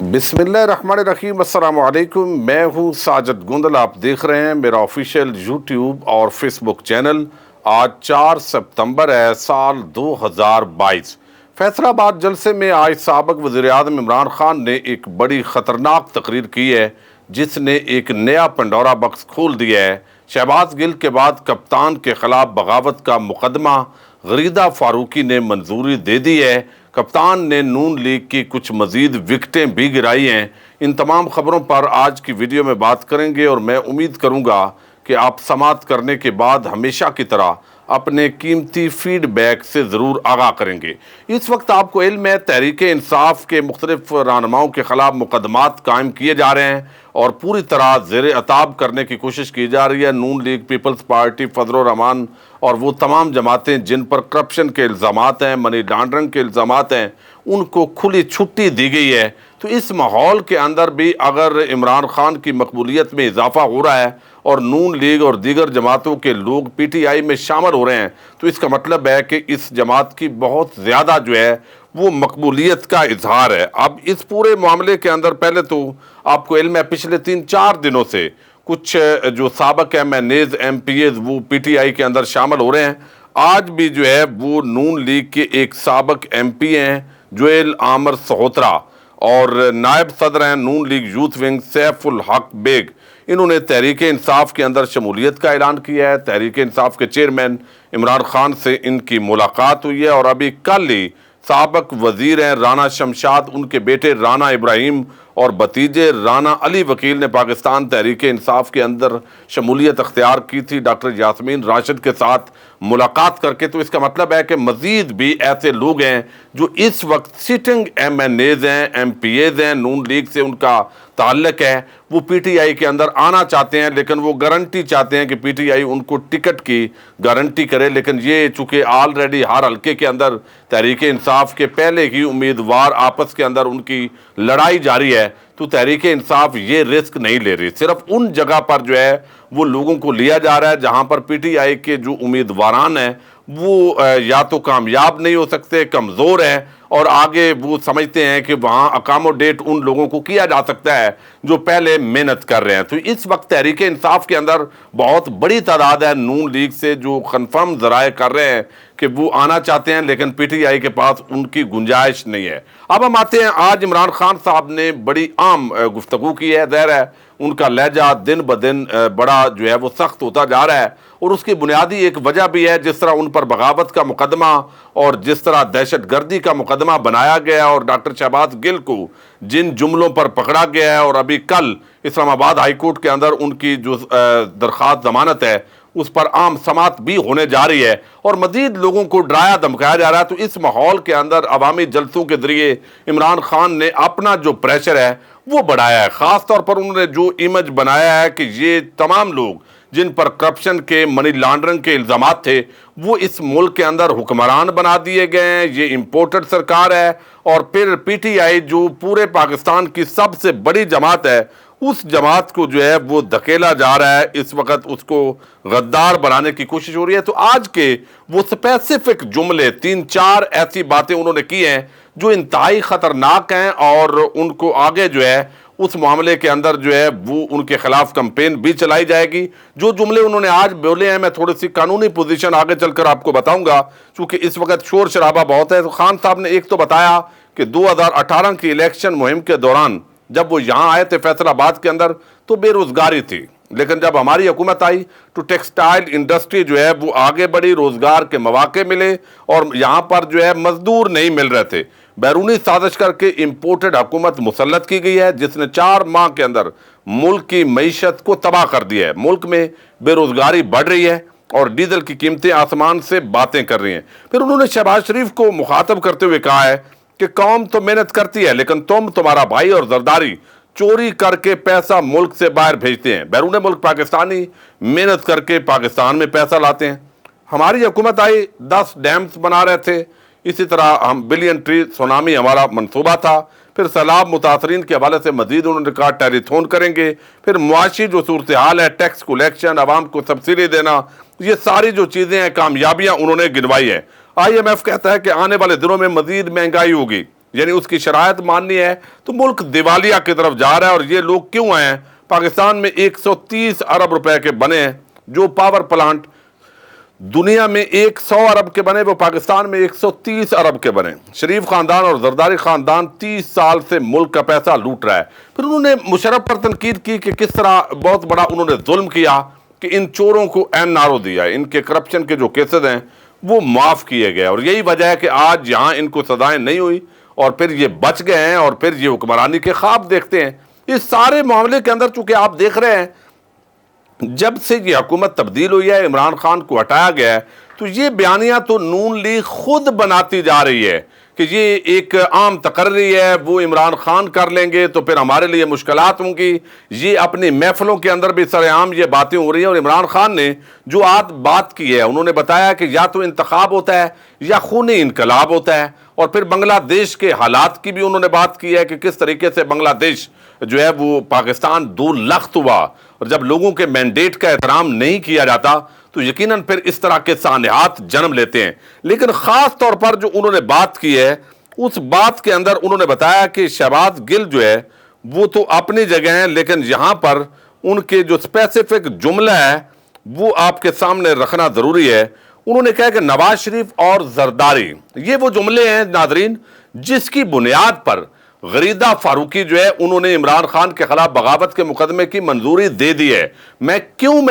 بسم اللہ الرحمن الرحیم۔ السلام علیکم، میں ہوں ساجد گندل۔ آپ دیکھ رہے ہیں میرا آفیشیل یوٹیوب اور فیس بک چینل۔ آج 4 ستمبر ہے، سال 2022۔ فیصل آباد جلسے میں آج سابق وزیر اعظم عمران خان نے ایک بڑی خطرناک تقریر کی ہے جس نے ایک نیا پنڈورا باکس کھول دیا ہے۔ شہباز گل کے بعد کپتان کے خلاف بغاوت کا مقدمہ غریدہ فاروقی نے منظوری دے دی ہے۔ کپتان نے نون لیگ کی کچھ مزید وکٹیں بھی گرائی ہیں۔ ان تمام خبروں پر آج کی ویڈیو میں بات کریں گے اور میں امید کروں گا کہ آپ سماعت کرنے کے بعد ہمیشہ کی طرح اپنے قیمتی فیڈ بیک سے ضرور آگاہ کریں گے۔ اس وقت آپ کو علم ہے تحریک انصاف کے مختلف رہنماؤں کے خلاف مقدمات قائم کیے جا رہے ہیں اور پوری طرح زیر عتاب کرنے کی کوشش کی جا رہی ہے۔ نون لیگ، پیپلز پارٹی، فضل الرحمان اور وہ تمام جماعتیں جن پر کرپشن کے الزامات ہیں، منی لانڈرنگ کے الزامات ہیں، ان کو کھلی چھٹی دی گئی ہے۔ تو اس ماحول کے اندر بھی اگر عمران خان کی مقبولیت میں اضافہ ہو رہا ہے اور نون لیگ اور دیگر جماعتوں کے لوگ پی ٹی آئی میں شامل ہو رہے ہیں تو اس کا مطلب ہے کہ اس جماعت کی بہت زیادہ وہ مقبولیت کا اظہار ہے۔ اب اس پورے معاملے کے اندر پہلے تو آپ کو علم ہے پچھلے 3-4 دنوں سے کچھ جو سابق ایم پی ایز وہ پی ٹی آئی کے اندر شامل ہو رہے ہیں۔ آج بھی وہ نون لیگ کے ایک سابق ایم پی ہیں جویل عامر سہوترا اور نائب صدر ہیں نون لیگ یوتھ ونگ سیف الحق بیگ، انہوں نے تحریک انصاف کے اندر شمولیت کا اعلان کیا ہے۔ تحریک انصاف کے چیئرمین عمران خان سے ان کی ملاقات ہوئی ہے اور ابھی کل ہی سابق وزیر ہیں رانا شمشاد، ان کے بیٹے رانا ابراہیم اور بھتیجے رانا علی وکیل نے پاکستان تحریک انصاف کے اندر شمولیت اختیار کی تھی ڈاکٹر یاسمین راشد کے ساتھ ملاقات کر کے۔ تو اس کا مطلب ہے کہ مزید بھی ایسے لوگ ہیں جو اس وقت سٹنگ ایم این ایز ہیں، ایم پی ایز ہیں، نون لیگ سے ان کا تعلق ہے، وہ پی ٹی آئی کے اندر آنا چاہتے ہیں لیکن وہ گارنٹی چاہتے ہیں کہ پی ٹی آئی ان کو ٹکٹ کی گارنٹی کرے۔ لیکن یہ چونکہ آلریڈی ہر حلقے کے اندر تحریک انصاف کے پہلے ہی امیدوار آپس کے اندر ان کی لڑائی جاری ہے تو تحریک انصاف یہ رسک نہیں لے رہی۔ صرف ان جگہ پر وہ لوگوں کو لیا جا رہا ہے جہاں پر پی ٹی آئی کے جو امیدواران ہیں وہ یا تو کامیاب نہیں ہو سکتے، کمزور ہیں، اور آگے وہ سمجھتے ہیں کہ وہاں اکاموڈیٹ ان لوگوں کو کیا جا سکتا ہے جو پہلے محنت کر رہے ہیں۔ تو اس وقت تحریک انصاف کے اندر بہت بڑی تعداد ہے نون لیگ سے جو کنفرم ذرائع کر رہے ہیں کہ وہ آنا چاہتے ہیں لیکن پی ٹی آئی کے پاس ان کی گنجائش نہیں ہے۔ اب ہم آتے ہیں، آج عمران خان صاحب نے بڑی عام گفتگو کی ہے۔ ظاہر ہے ان کا لہجہ دن بدن بڑا وہ سخت ہوتا جا رہا ہے اور اس کی بنیادی ایک وجہ بھی ہے جس طرح ان پر بغاوت کا مقدمہ اور جس طرح دہشت گردی کا مقدمہ بنایا گیا اور ڈاکٹر شہباز گل کو جن جملوں پر پکڑا گیا ہے، اور ابھی کل اسلام آباد ہائی کورٹ کے اندر ان کی جو درخواست ضمانت ہے اس پر عام سماعت بھی ہونے جا رہی ہے اور مزید لوگوں کو ڈرایا دھمکایا جا رہا ہے۔ تو اس ماحول کے اندر عوامی جلسوں کے ذریعے عمران خان نے اپنا جو پریشر ہے وہ بڑھایا ہے۔ خاص طور پر انہوں نے جو امیج بنایا ہے کہ یہ تمام لوگ جن پر کرپشن کے، منی لانڈرنگ کے الزامات تھے وہ اس ملک کے اندر حکمران بنا دیے گئے ہیں، یہ امپورٹڈ سرکار ہے، اور پھر پی ٹی آئی جو پورے پاکستان کی سب سے بڑی جماعت ہے اس جماعت کو وہ دھکیلا جا رہا ہے، اس وقت اس کو غدار بنانے کی کوشش ہو رہی ہے۔ تو آج کے وہ اسپیسیفک جملے 3-4 ایسی باتیں انہوں نے کی ہیں جو انتہائی خطرناک ہیں اور ان کو آگے اس معاملے کے اندر وہ ان کے خلاف کمپین بھی چلائی جائے گی۔ جو جملے انہوں نے آج بولے ہیں میں تھوڑی سی قانونی پوزیشن آگے چل کر آپ کو بتاؤں گا چونکہ اس وقت شور شرابہ بہت ہے۔ تو خان صاحب نے ایک تو بتایا کہ 2018 کی الیکشن مہم کے دوران جب وہ یہاں آئے تھے فیصل آباد کے اندر تو بے روزگاری تھی، لیکن جب ہماری حکومت آئی تو ٹیکسٹائل انڈسٹری وہ آگے بڑھی، روزگار کے مواقع ملے اور یہاں پر مزدور نہیں مل رہے تھے۔ بیرونی سازش کر کے امپورٹڈ حکومت مسلط کی گئی ہے جس نے 4 ماہ کے اندر ملک کی معیشت کو تباہ کر دیا ہے۔ ملک میں بے روزگاری بڑھ رہی ہے اور ڈیزل کی قیمتیں آسمان سے باتیں کر رہی ہیں۔ پھر انہوں نے شہباز شریف کو مخاطب کرتے ہوئے کہا ہے کہ قوم تو محنت کرتی ہے لیکن تمہارا بھائی اور زرداری چوری کر کے پیسہ ملک سے باہر بھیجتے ہیں، بیرون ملک پاکستانی محنت کر کے پاکستان میں پیسہ لاتے ہیں۔ ہماری حکومت آئی 10 ڈیمز بنا رہے تھے، اسی طرح ہم بلین ٹری سونامی ہمارا منصوبہ تھا، پھر سیلاب متاثرین کے حوالے سے مزید انہوں نے کہا ٹیلی تھون کریں گے، پھر معاشی جو صورتحال ہے، ٹیکس کلیکشن، عوام کو سبسڈی دینا، یہ ساری جو چیزیں ہیں کامیابیاں انہوں نے گنوائی ہیں۔ آئی ایم ایف کہتا ہے کہ آنے والے دنوں میں مزید مہنگائی ہوگی، یعنی اس کی شرائط ماننی ہے، تو ملک دیوالیہ کی طرف جا رہا ہے۔ اور یہ لوگ کیوں ہیں؟ پاکستان میں 130 ارب روپے کے بنے ہیں جو پاور پلانٹ، دنیا میں 100 ارب کے بنے، وہ پاکستان میں 130 ارب کے بنے۔ شریف خاندان اور زرداری خاندان 30 سال سے ملک کا پیسہ لوٹ رہا ہے۔ پھر انہوں نے مشرف پر تنقید کی کہ کس طرح بہت بڑا انہوں نے ظلم کیا کہ ان چوروں کو NRO دیا ہے، ان کے کرپشن کے جو کیسز ہیں وہ معاف کیے گئے، اور یہی وجہ ہے کہ آج یہاں ان کو سزائیں نہیں ہوئی اور پھر یہ بچ گئے ہیں اور پھر یہ حکمرانی کے خواب دیکھتے ہیں۔ اس سارے معاملے کے اندر چونکہ آپ دیکھ رہے ہیں جب سے یہ حکومت تبدیل ہوئی ہے، عمران خان کو ہٹایا گیا ہے، تو یہ بیانیہ تو نون لیگ خود بناتی جا رہی ہے کہ یہ ایک عام تقرری ہے، وہ عمران خان کر لیں گے تو پھر ہمارے لیے مشکلات ہوں گی۔ یہ اپنی محفلوں کے اندر بھی سر عام یہ باتیں ہو رہی ہیں، اور عمران خان نے جو بات کی ہے، انہوں نے بتایا کہ یا تو انتخاب ہوتا ہے یا خونی انقلاب ہوتا ہے، اور پھر بنگلہ دیش کے حالات کی بھی انہوں نے بات کی ہے کہ کس طریقے سے بنگلہ دیش جو ہے وہ پاکستان دو لخت ہوا، اور جب لوگوں کے مینڈیٹ کا احترام نہیں کیا جاتا تو یقیناً پھر اس طرح کے سانحات جنم لیتے ہیں۔ لیکن خاص طور پر جو انہوں نے بات کی ہے، اس بات کے اندر انہوں نے بتایا کہ شہباز گل جو ہے وہ تو اپنی جگہ ہیں، لیکن یہاں پر ان کے جو اسپیسیفک جملہ ہے وہ آپ کے سامنے رکھنا ضروری ہے۔ انہوں نے کہا کہ نواز شریف اور زرداری، یہ وہ جملے ہیں ناظرین جس کی بنیاد پر غریدہ فاروقی جو ہے انہوں نے عمران خان کے خلاف بغاوت کے مقدمے کی منظوری دے دی ہے۔ میں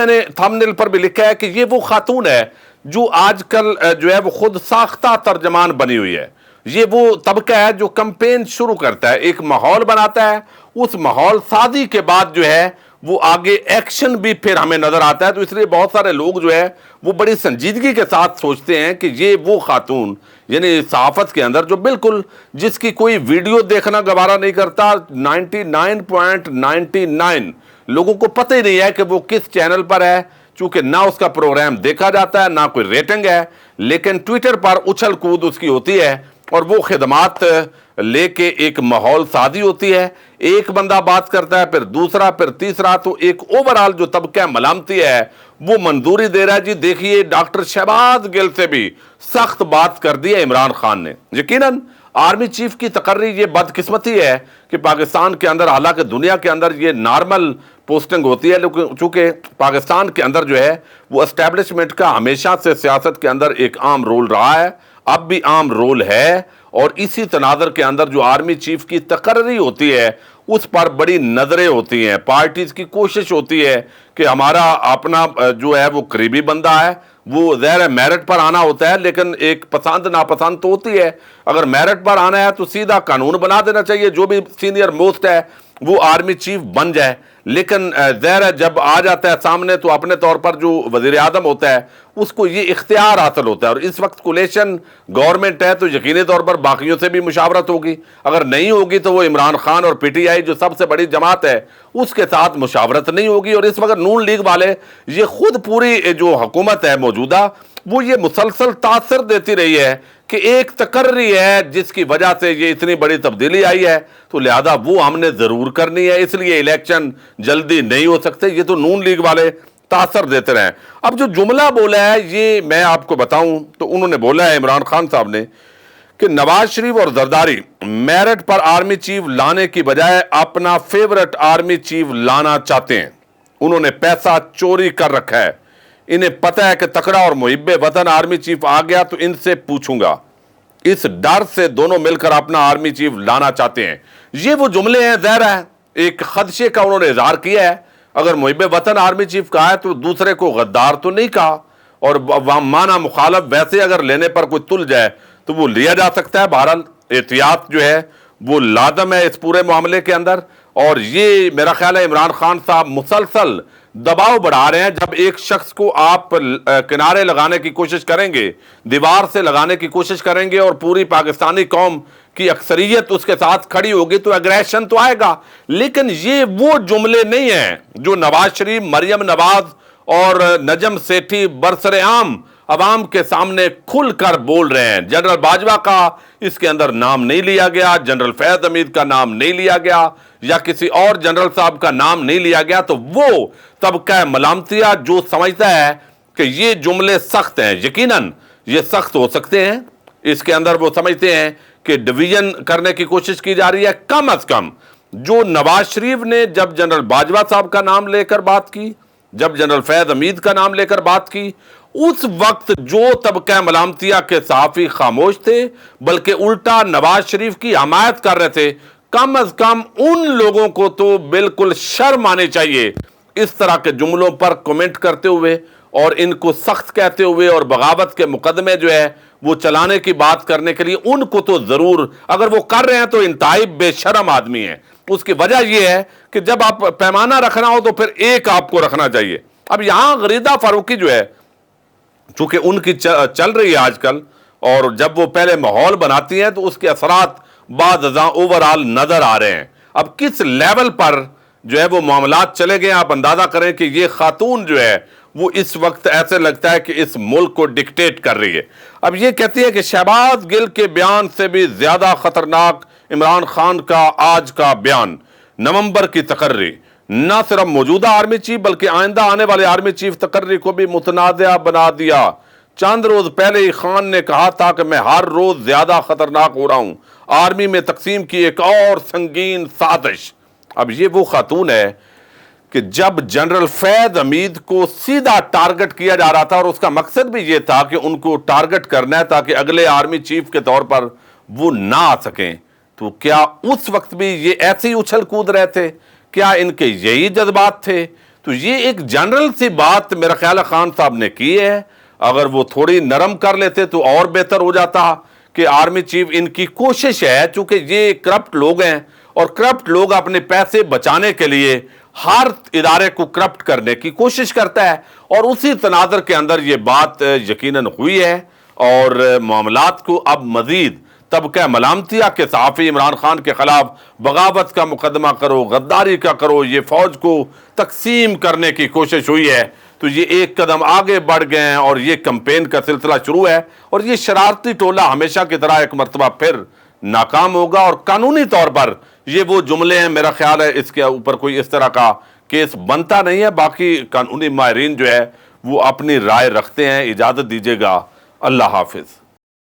نے تھمبنیل پر بھی لکھا ہے کہ یہ وہ خاتون ہے جو آج کل جو ہے وہ خود ساختہ ترجمان بنی ہوئی ہے۔ یہ وہ طبقہ ہے جو کمپین شروع کرتا ہے، ایک ماحول بناتا ہے، اس ماحول سازی کے بعد جو ہے وہ آگے ایکشن بھی پھر ہمیں نظر آتا ہے۔ تو اس لیے بہت سارے لوگ جو ہے وہ بڑی سنجیدگی کے ساتھ سوچتے ہیں کہ یہ وہ خاتون، یعنی صحافت کے اندر جو بالکل جس کی کوئی ویڈیو دیکھنا گوارا نہیں کرتا، 99.99 لوگوں کو پتہ ہی نہیں ہے کہ وہ کس چینل پر ہے، چونکہ نہ اس کا پروگرام دیکھا جاتا ہے، نہ کوئی ریٹنگ ہے، لیکن ٹویٹر پر اچھل کود اس کی ہوتی ہے، اور وہ خدمات لے کے ایک ماحول سازی ہوتی ہے۔ ایک بندہ بات کرتا ہے، پھر دوسرا، پھر تیسرا، تو ایک اوورال جو طبقہ ملامتی ہے وہ منظوری دے رہا ہے۔ جی دیکھیے ڈاکٹر شہباز گل سے بھی سخت بات کر دی ہے عمران خان نے۔ یقیناً آرمی چیف کی تقرری یہ بدقسمتی ہے کہ پاکستان کے اندر، حالانکہ دنیا کے اندر یہ نارمل پوسٹنگ ہوتی ہے، لیکن چونکہ پاکستان کے اندر جو ہے وہ اسٹیبلشمنٹ کا ہمیشہ سے سیاست کے اندر ایک عام رول رہا ہے، اب بھی عام رول ہے، اور اسی تناظر کے اندر جو آرمی چیف کی تقرری ہوتی ہے اس پر بڑی نظریں ہوتی ہیں، پارٹیز کی کوشش ہوتی ہے کہ ہمارا اپنا جو ہے وہ قریبی بندہ ہے، وہ ظاہر میرٹ پر آنا ہوتا ہے، لیکن ایک پسند ناپسند تو ہوتی ہے۔ اگر میرٹ پر آنا ہے تو سیدھا قانون بنا دینا چاہیے، جو بھی سینئر موسٹ ہے وہ آرمی چیف بن جائے، لیکن ظاہر جب آ جاتا ہے سامنے تو اپنے طور پر جو وزیر اعظم ہوتا ہے اس کو یہ اختیار حاصل ہوتا ہے، اور اس وقت کولیشن گورنمنٹ ہے تو یقینی طور پر باقیوں سے بھی مشاورت ہوگی، اگر نہیں ہوگی تو وہ عمران خان اور PTI جو سب سے بڑی جماعت ہے اس کے ساتھ مشاورت نہیں ہوگی۔ اور اس وقت نون لیگ والے یہ خود پوری جو حکومت ہے موجودہ وہ یہ مسلسل تاثر دیتی رہی ہے کہ ایک تقرری ہے جس کی وجہ سے یہ اتنی بڑی تبدیلی آئی ہے، تو لہذا وہ ہم نے ضرور کرنی ہے، اس لیے الیکشن جلدی نہیں ہو سکتے۔ یہ تو نون لیگ والے تاثر دیتے رہے۔ اب جو جملہ بولا ہے یہ میں آپ کو بتاؤں تو انہوں نے بولا ہے عمران خان صاحب نے کہ نواز شریف اور زرداری میرٹ پر آرمی چیف لانے کی بجائے اپنا فیورٹ آرمی چیف لانا چاہتے ہیں۔ انہوں نے پیسہ چوری کر رکھا ہے، انہیں پتہ ہے کہ تکڑا اور محب وطن آرمی چیف آ گیا تو ان سے پوچھوں گا، اس ڈر سے دونوں مل کر اپنا آرمی چیف لانا چاہتے ہیں۔ یہ وہ جملے ہیں، ظاہر ہے ایک خدشے کا انہوں نے اظہار کیا ہے۔ اگر محب وطن آرمی چیف کہا ہے تو دوسرے کو غدار تو نہیں کہا، اور معنی مخالف ویسے اگر لینے پر کوئی تل جائے تو وہ لیا جا سکتا ہے۔ بہرحال احتیاط جو ہے وہ لازم ہے اس پورے معاملے کے اندر، اور یہ میرا خیال ہے عمران خان صاحب مسلسل دباؤ بڑھا رہے ہیں۔ جب ایک شخص کو آپ کنارے لگانے کی کوشش کریں گے، دیوار سے لگانے کی کوشش کریں گے، اور پوری پاکستانی قوم کی اکثریت اس کے ساتھ کھڑی ہوگی تو ایگریشن تو آئے گا، لیکن یہ وہ جملے نہیں ہیں جو نواز شریف، مریم نواز اور نجم سیٹھی برسر عام عوام کے سامنے کھل کر بول رہے ہیں۔ جنرل باجوہ کا اس کے اندر نام نہیں لیا گیا، جنرل فیض حمید کا نام نہیں لیا گیا، یا کسی اور جنرل صاحب کا نام نہیں لیا گیا، تو وہ طبقہ ملامتیہ جو سمجھتا ہے کہ یہ جملے سخت ہیں، یقیناً یہ سخت ہو سکتے ہیں، اس کے اندر وہ سمجھتے ہیں کہ ڈویژن کرنے کی کوشش کی جا رہی ہے. کم از کم جو نواز شریف نے جب جنرل باجوہ صاحب کا نام لے کر بات کی، جب جنرل فیض حمید کا نام لے کر بات کی، اس وقت جو طبقہ ملامتیہ کے صحافی خاموش تھے بلکہ الٹا نواز شریف کی حمایت کر رہے تھے، کم از کم ان لوگوں کو تو بالکل شرم آنی چاہیے اس طرح کے جملوں پر کومنٹ کرتے ہوئے اور ان کو سخت کہتے ہوئے اور بغاوت کے مقدمے جو ہے وہ چلانے کی بات کرنے کے لیے. ان کو تو ضرور، اگر وہ کر رہے ہیں تو انتہائی بے شرم آدمی ہیں. اس کی وجہ یہ ہے کہ جب آپ پیمانہ رکھنا ہو تو پھر ایک آپ کو رکھنا چاہیے. اب یہاں غریدہ فاروقی جو ہے، چونکہ ان کی چل رہی ہے آج کل، اور جب وہ پہلے ماحول بناتی ہیں تو اس کے اثرات بعد ازاں اوورال نظر آ رہے ہیں. اب کس لیول پر جو ہے وہ معاملات چلے گئے، آپ اندازہ کریں کہ یہ خاتون جو ہے وہ اس وقت ایسے لگتا ہے کہ اس ملک کو ڈکٹیٹ کر رہی ہے. اب یہ کہتی ہے کہ شہباز گل کے بیان سے بھی زیادہ خطرناک عمران خان کا آج کا بیان. نومبر کی تقرری نہ صرف موجودہ آرمی چیف بلکہ آئندہ آنے والے آرمی چیف تقرری کو بھی متنازع بنا دیا. چند روز پہلے ہی خان نے کہا تھا کہ میں ہر روز زیادہ خطرناک ہو رہا ہوں. آرمی میں تقسیم کی ایک اور سنگین سازش. اب یہ وہ خاتون ہے کہ جب جنرل فیض حمید کو سیدھا ٹارگٹ کیا جا رہا تھا، اور اس کا مقصد بھی یہ تھا کہ ان کو ٹارگٹ کرنا ہے تاکہ اگلے آرمی چیف کے طور پر وہ نہ آ سکیں، تو کیا اس وقت بھی یہ ایسے ہی اچھل کود رہے تھے؟ کیا ان کے یہی جذبات تھے؟ تو یہ ایک جنرل سی بات میرا خیال ہے خان صاحب نے کی ہے. اگر وہ تھوڑی نرم کر لیتے تو اور بہتر ہو جاتا کہ آرمی چیف. ان کی کوشش ہے، چونکہ یہ کرپٹ لوگ ہیں اور کرپٹ لوگ اپنے پیسے بچانے کے لیے ہر ادارے کو کرپٹ کرنے کی کوشش کرتا ہے، اور اسی تناظر کے اندر یہ بات یقیناً ہوئی ہے. اور معاملات کو اب مزید طبقہ ملامتیہ کے صحافی عمران خان کے خلاف بغاوت کا مقدمہ کرو، غداری کا کرو، یہ فوج کو تقسیم کرنے کی کوشش ہوئی ہے، تو یہ ایک قدم آگے بڑھ گئے ہیں اور یہ کمپین کا سلسلہ شروع ہے. اور یہ شرارتی ٹولہ ہمیشہ کی طرح ایک مرتبہ پھر ناکام ہوگا. اور قانونی طور پر یہ وہ جملے ہیں، میرا خیال ہے اس کے اوپر کوئی اس طرح کا کیس بنتا نہیں ہے. باقی قانونی ماہرین جو ہے وہ اپنی رائے رکھتے ہیں. اجازت دیجیے گا، اللہ حافظ.